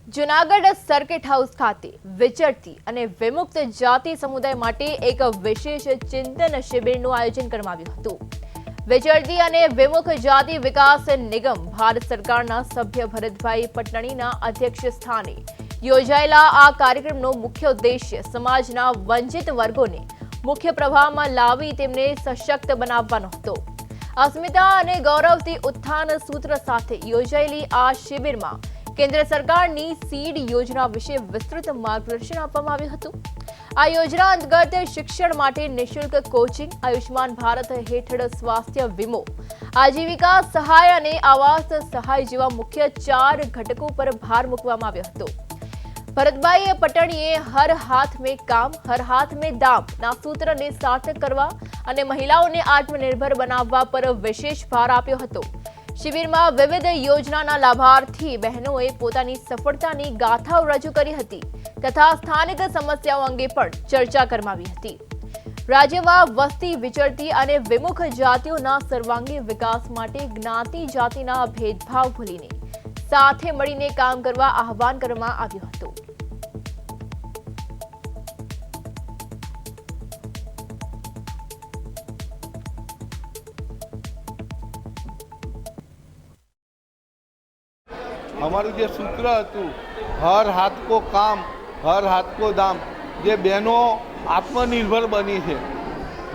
Junagadh circuit house ખાતે વિચરતી અને વિમુક્ત જાતિ સમુદાય માટે એક વિશેષ ચિંતન શિબિરનું આયોજન કરવામાં આવ્યું હતું। વિચરતી અને વિમુખ જાતિ વિકાસ નિગમ ભારત સરકારના સભ્ય ભરતભાઈ પટણીના અધ્યક્ષ સ્થાને યોજાયેલા આ કાર્યક્રમનો મુખ્ય ઉદ્દેશ્ય સમાજના વંચિત વર્ગોને મુખ્ય પ્રવાહમાં લાવી તેમને સશક્ત બનાવવાનો હતો। અસ્મિતા અને ગૌરવથી ઉત્થાન સૂત્ર સાથે યોજાયેલી આ શિબિરમાં केंद्र सरकारनी सीड योजना विषे विस्तृत मार्गदर्शन आपवामां आव्युं हतुं। आ योजना अंतर्गत शिक्षण माटे निःशुल्क कोचिंग, आयुष्मान भारत हेठळ स्वास्थ्य वीमो, आजीविका सहाय अने आवास सहाय जेवा मुख्य 4 घटको पर भार मूकवामां आव्यो हतो। भरतभाई पटणीए हर हाथ में काम हर हाथ में दाम ना सूत्र ने सार्थक करवा अने महिलाओने आत्मनिर्भर बनाववा पर विशेष भार आप्यो हतो। शिबिर में विविध योजना लाभार्थी बहनों पोतानी सफलतानी गाथाओ रजू करी हती तथा स्थानिक समस्याओं अंगे पण चर्चा करवावी हती। राज्य में वस्ती विचरती अने विमुख जातिओना सर्वांगी विकास माटे ज्ञाति जातिना भेदभाव भूलीने साथे मळीने काम करवा आह्वान करवामां आव्युं हतुं। हमारू जो सूत्र हतुं हर हाथ को काम हर हाथ को दाम, जे बहनों आत्मनिर्भर बनी है,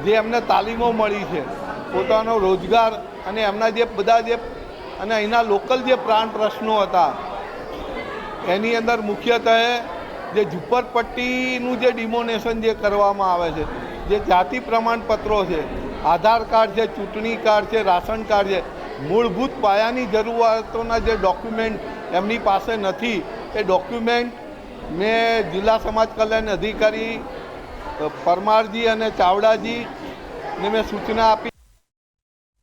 जे एमने तालीमों मळी है, पोतानो रोजगार अने एमना जे बधा जे अने अहींना लोकल जे प्राण प्रश्नों हता एनी अंदर मुख्यतः जे झूंपड़पट्टीनुं जे डिमोनेशन जे करवामां आवे छे, जे जाति प्रमाणपत्रों छे, आधार कार्ड छे, चूंटणी कार्ड छे, राशन कार्ड छे, मूलभूत पायानी जरूरतोना जे डॉक्यूमेंट एमनी पासे नथी ए डॉक्यूमेंट मैं जिला समाज कल्याण अधिकारी परमारजी अने चावड़ाजी ने मैं सूचना आपी।